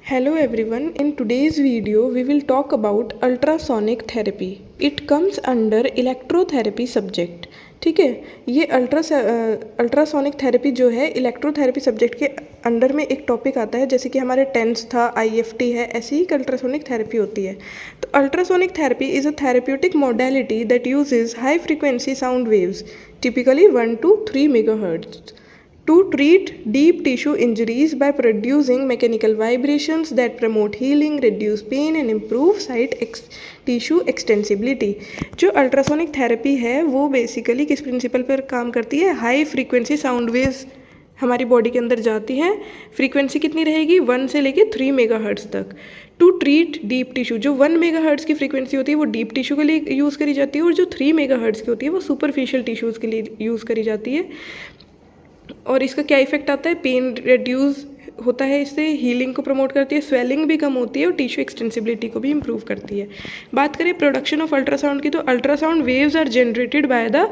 Hello everyone, in today's video we will talk about ultrasonic therapy. It comes under electrotherapy subject. ठीक है, ये ultrasonic therapy जो है electrotherapy subject के under में एक टॉपिक आता है। जैसे कि हमारे टेंस था, IFT है, ऐसी ही अल्ट्रासोनिक थेरेपी होती है। तो ultrasonic therapy is a therapeutic modality that usage high frequency sound waves typically 1 to 3 megahertz to treat deep tissue injuries by producing mechanical vibrations that promote healing, reduce pain and improve tissue extensibility। जो ultrasonic therapy है वो basically किस principal पर काम करती है? High frequency sound waves हमारी body के अंदर जाती हैं। फ्रीक्वेंसी कितनी रहेगी? 1 से लेके 3 मेगाहर्ट्ज़ तक। टू ट्रीट डीप टिश्यू, जो 1 मेगाहर्ट्ज़ की फ्रीक्वेंसी होती है वो डीप टिश्यू के लिए यूज़ करी जाती है, और जो 3 मेगाहर्ट्ज़ की होती है वो सुपरफिशियल टिश्यूज़ के लिए यूज़ करी जाती है। और इसका क्या इफेक्ट आता है? पेन रिड्यूस होता है, इससे हीलिंग को प्रमोट करती है, स्वेलिंग भी कम होती है और टिश्यू एक्सटेंसिबिलिटी को भी इम्प्रूव करती है। बात करें प्रोडक्शन ऑफ अल्ट्रासाउंड की, तो ultrasound waves are generated by the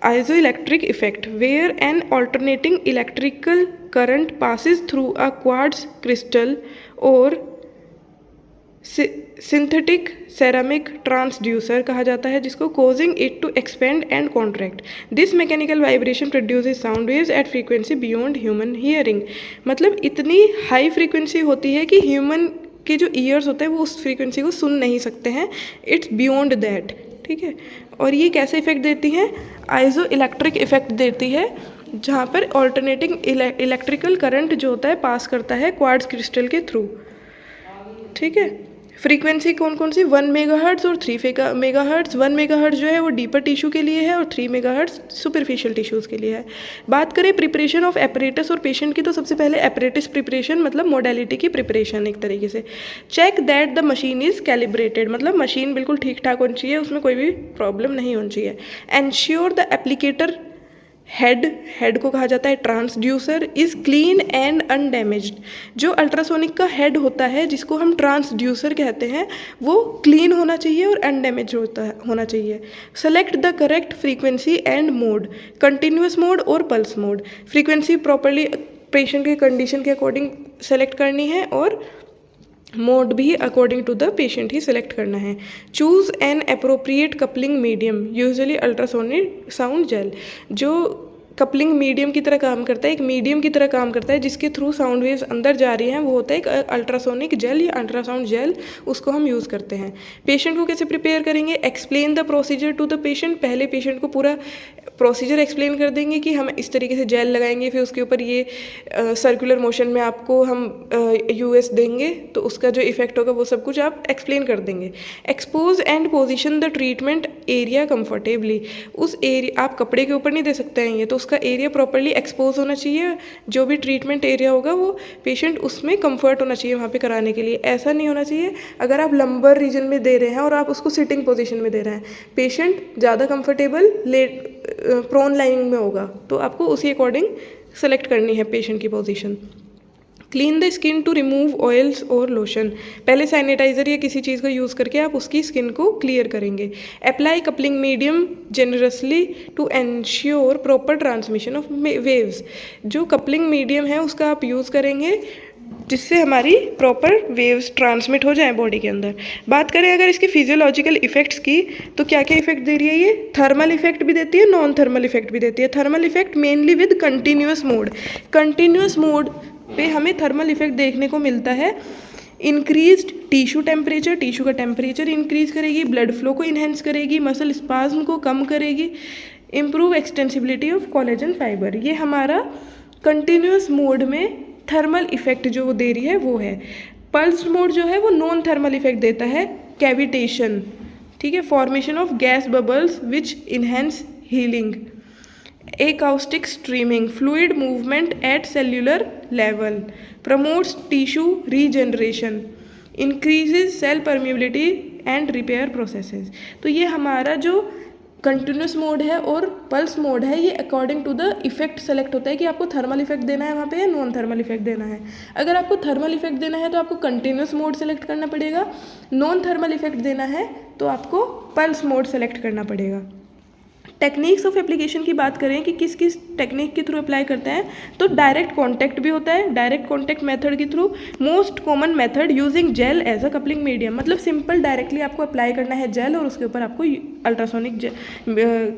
isoelectric effect where an alternating electrical current passes through a quartz crystal और सिंथेटिक सेरामिक ट्रांसड्यूसर कहा जाता है, जिसको causing it to expand and contract. This mechanical vibration produces sound waves at frequency beyond human hearing. मतलब इतनी high frequency होती है कि ह्यूमन के जो ईयर्स होते हैं वो उस फ्रीक्वेंसी को सुन नहीं सकते हैं। इट्स बियॉन्ड दैट, ठीक है। और ये कैसे इफेक्ट देती है? आइजो इलेक्ट्रिक इफेक्ट देती है, जहाँ पर ऑल्टरनेटिंग इलेक्ट्रिकल करंट जो होता है पास करता है क्वार्ट्ज क्रिस्टल के थ्रू, ठीक है। फ्रीक्वेंसी कौन कौन सी? 1 मेगाहर्ट्ज़ और 3 मेगाहर्ट्ज़। 1 मेगाहर्ट्ज़ जो है वो डीपर टिश्यू के लिए है और 3 मेगाहर्ट्ज़ सुपरफिशियल टिश्यूज़ के लिए है। बात करें प्रिपरेशन ऑफ एपरेटस और पेशेंट की, तो सबसे पहले एपरेटस प्रिपरेशन मतलब मोडेलिटी की प्रिपरेशन एक तरीके से। Check that the machine is calibrated, मतलब मशीन बिल्कुल ठीक ठाक होनी चाहिए, उसमें कोई भी प्रॉब्लम नहीं होनी चाहिए। एंश्योर द एप्लीकेटर हेड को कहा जाता है transducer, is clean and undamaged. जो अल्ट्रासोनिक का हेड होता है, जिसको हम ट्रांसड्यूसर कहते हैं, वो क्लीन होना चाहिए और अनडैमेज होना चाहिए। Select the correct frequency and mode, continuous mode और pulse mode. Frequency properly patient के कंडीशन के अकॉर्डिंग सेलेक्ट करनी है और मोड भी अकॉर्डिंग टू द पेशेंट ही सिलेक्ट करना है। Choose an appropriate coupling medium, usually ultrasonic sound gel, जो कपलिंग मीडियम की तरह काम करता है, एक मीडियम की तरह काम करता है जिसके थ्रू साउंड वेव्स अंदर जा रही हैं, वो होता है एक अल्ट्रासोनिक जेल या अल्ट्रासाउंड जेल, उसको हम यूज़ करते हैं। पेशेंट को कैसे प्रिपेयर करेंगे? Explain the procedure to the patient, पहले पेशेंट को पूरा प्रोसीजर एक्सप्लेन कर देंगे कि हम इस तरीके से जेल लगाएंगे, फिर उसके ऊपर ये सर्कुलर मोशन में आपको हम US देंगे, तो उसका जो इफेक्ट होगा वो सब कुछ आप एक्सप्लेन कर देंगे। Expose and position the treatment area comfortably, उस एरिया आप कपड़े के ऊपर नहीं दे सकते हैं ये, तो उसका एरिया प्रॉपरली एक्सपोज होना चाहिए। जो भी ट्रीटमेंट एरिया होगा वो पेशेंट उसमें कंफर्ट होना चाहिए वहाँ पे कराने के लिए। ऐसा नहीं होना चाहिए अगर आप लंबर रीजन में दे रहे हैं और आप उसको सिटिंग पोजीशन में दे रहे हैं, पेशेंट ज़्यादा कंफर्टेबल प्रोन लाइनिंग में होगा, तो आपको उसी अकॉर्डिंग सेलेक्ट करनी है पेशेंट की position. Clean the skin to remove oils और लोशन, पहले सैनिटाइजर या किसी चीज़ का यूज़ करके आप उसकी स्किन को क्लियर करेंगे। Apply coupling medium generously to ensure proper transmission of waves, जो कपलिंग मीडियम है उसका आप यूज़ करेंगे जिससे हमारी प्रॉपर वेव्स ट्रांसमिट हो जाए बॉडी के अंदर। बात करें अगर इसके फिजियोलॉजिकल इफेक्ट्स की, तो क्या क्या इफेक्ट दे रही है ये? थर्मल इफेक्ट भी देती है, नॉन थर्मल इफेक्ट भी देती है। Thermal effect mainly with continuous mode, continuous mode पे हमें थर्मल इफेक्ट देखने को मिलता है। इंक्रीज्ड टिश्यू टेम्परेचर, टिश्यू का टेम्परेचर इंक्रीज करेगी, ब्लड फ्लो को इन्हेंस करेगी, मसल स्पाज्म को कम करेगी, improve extensibility of collagen fibre. ये हमारा कंटिन्यूस मोड में थर्मल इफेक्ट जो वो दे रही है वो है। पल्स मोड जो है वो नॉन थर्मल इफेक्ट देता है, कैविटेशन, ठीक है, formation of gas bubbles which enhance healing, acoustic streaming, fluid movement at cellular level, promotes tissue regeneration, increases cell permeability and repair processes। तो ये हमारा जो कंटिन्यूस मोड है और पल्स मोड है, ये according to the effect select होता है कि आपको थर्मल इफेक्ट देना है वहाँ पे या नॉन थर्मल इफेक्ट देना है। अगर आपको थर्मल इफेक्ट देना है तो आपको कंटिन्यूस मोड सेलेक्ट करना पड़ेगा, नॉन थर्मल इफेक्ट देना है तो आपको पल्स मोड सेलेक्ट करना पड़ेगा। टेक्निक्स ऑफ एप्लीकेशन की बात करें कि किस किस टेक्निक के थ्रू अप्लाई करते हैं, तो डायरेक्ट कॉन्टैक्ट भी होता है, डायरेक्ट कॉन्टैक्ट मेथड के through. Most common method using gel as a coupling medium, मतलब सिंपल डायरेक्टली आपको अप्लाई करना है जेल और उसके ऊपर आपको अल्ट्रासोनिक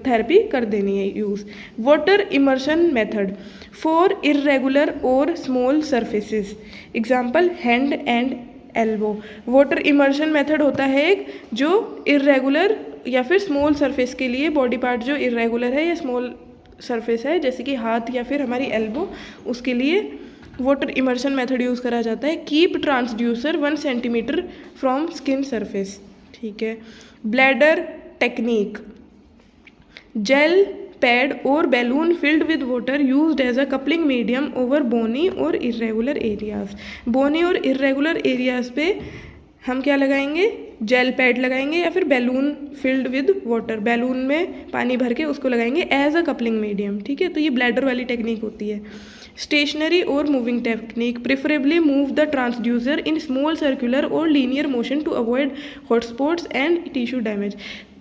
थेरेपी कर देनी है use. Water immersion method for irregular और small surfaces, example hand and elbow. Water immersion method होता है एक जो इरेगुलर या फिर स्मॉल सरफेस के लिए, बॉडी पार्ट जो इरेगुलर है या स्मॉल सरफेस है जैसे कि हाथ या फिर हमारी एल्बो, उसके लिए वाटर इमर्शन मेथड यूज़ करा जाता है। Keep transducer 1 centimetre from skin surface, ठीक है। ब्लैडर टेक्निक, जेल पैड और balloon filled with water used as a coupling medium over bony और इरेगुलर एरियाज। बोनी और इरेगुलर एरियाज पे हम क्या लगाएंगे, जेल पैड लगाएंगे या फिर balloon filled with water, balloon में पानी भर के उसको लगाएंगे एज अ कपलिंग मीडियम, ठीक है। तो ये ब्लैडर वाली टेक्निक होती है। स्टेशनरी और moving technique, preferably move the transducer in small circular और linear motion to avoid hotspots and tissue damage.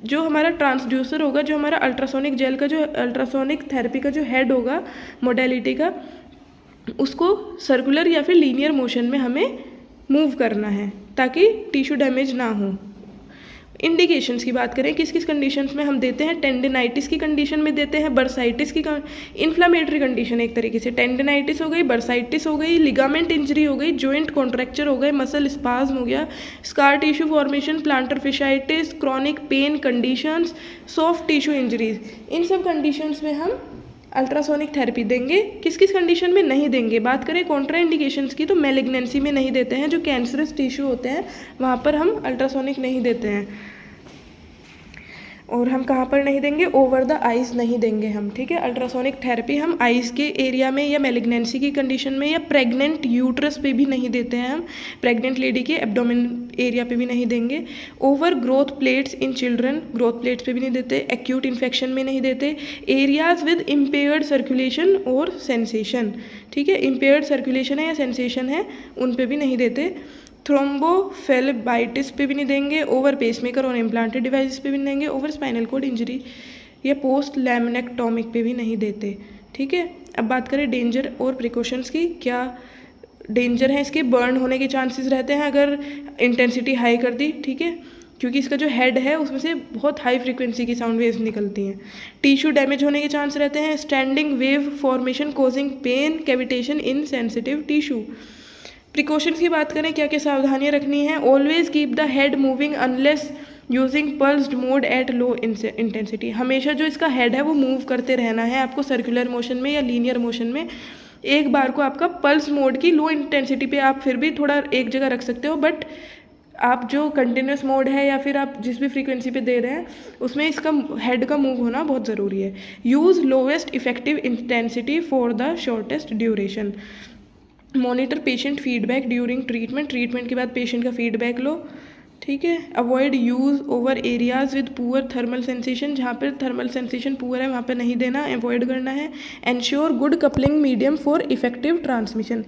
जो हमारा ट्रांसड्यूसर होगा, जो हमारा अल्ट्रासोनिक जेल का, जो अल्ट्रासोनिक थेरेपी का जो हेड होगा मोडेलिटी का, उसको सर्कुलर या फिर लीनियर मोशन में हमें मूव करना है ताकि टिश्यू डैमेज ना हो। इंडिकेशंस की बात करें, किस किस कंडीशंस में हम देते हैं, टेंडिनाइटिस की कंडीशन में देते हैं, बर्साइटिस की इन्फ्लामेटरी कंडीशन, एक तरीके से टेंडिनाइटिस हो गई, बर्साइटिस हो गई, लिगामेंट इंजरी हो गई, जॉइंट कॉन्ट्रैक्चर हो गए, मसल स्पाज्म हो गया, scar tissue formation, plantar fasciitis, chronic pain conditions, soft tissue injuries, इन सब कंडीशंस में हम अल्ट्रासोनिक थेरेपी देंगे। किस किस कंडीशन में नहीं देंगे, बात करें कॉन्ट्रा इंडिकेशंस की, तो मैलिग्नेंसी में नहीं देते हैं, जो कैंसरस टिश्यू होते हैं वहाँ पर हम अल्ट्रासोनिक नहीं देते हैं। और हम कहाँ पर नहीं देंगे, ओवर द आइज़ नहीं देंगे हम, ठीक है। अल्ट्रासोनिक थेरेपी हम आइज़ के एरिया में या मैलिग्नेंसी की कंडीशन में या प्रेग्नेंट यूट्रस पे भी नहीं देते हैं हम, प्रेग्नेंट लेडी के एब्डोमेन एरिया पे भी नहीं देंगे। Over growth plates in children, growth plates पे भी नहीं देते, एक्यूट इन्फेक्शन में नहीं देते, एरियाज विद इम्पेयर्ड सर्कुलेशन और सेंसेशन, ठीक है, इम्पेयर्ड सर्कुलेशन है या सेंसेशन है उन पे भी नहीं देते। थ्रोम्बोफेलेबाइटिस पे भी नहीं देंगे, ओवर पेसमेकर और इम्प्लांटेड डिवाइस पे भी नहीं देंगे, ओवर स्पाइनल कोड इंजरी या पोस्ट लैमिनेक्टोमिक पे भी नहीं देते, ठीक है। अब बात करें डेंजर और प्रिकॉशंस की, क्या डेंजर है इसके, बर्न होने के चांसेस रहते हैं अगर इंटेंसिटी हाई कर दी, ठीक है, क्योंकि इसका जो हेड है उसमें से बहुत हाई फ्रीक्वेंसी की साउंड वेव्स निकलती हैं। टिश्यू डैमेज होने के चांस रहते हैं, standing wave formation causing pain cavitation in sensitive tissue. Precautions की बात करें, क्या क्या सावधानियां रखनी है, always keep the head moving unless using pulsed mode at low intensity, हमेशा जो इसका हेड है वो मूव करते रहना है आपको सर्कुलर मोशन में या लीनियर मोशन में। एक बार को आपका पल्स मोड की लो इंटेंसिटी पे आप फिर भी थोड़ा एक जगह रख सकते हो, बट आप जो कंटिन्यूस मोड है या फिर आप जिस भी फ्रीक्वेंसी पे दे रहे हैं उसमें इसका हेड का मूव होना बहुत ज़रूरी है। Use lowest effective intensity for the shortest duration. Monitor patient feedback during treatment, treatment के बाद पेशेंट का फीडबैक लो, ठीक है। Avoid use over areas with poor thermal sensation, जहाँ पर थर्मल सेंसेशन पुअर है वहाँ पर नहीं देना, अवॉइड करना है। Ensure good coupling medium for effective transmission,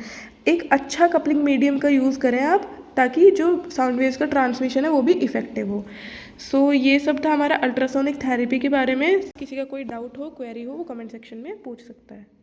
एक अच्छा कपलिंग मीडियम का यूज़ करें आप ताकि जो साउंड वेव्स का ट्रांसमिशन है वो भी इफेक्टिव हो। सो ये सब था हमारा अल्ट्रासोनिक थेरेपी के बारे में। किसी का कोई डाउट हो, क्वेरी हो, वो कमेंट सेक्शन में पूछ सकता है।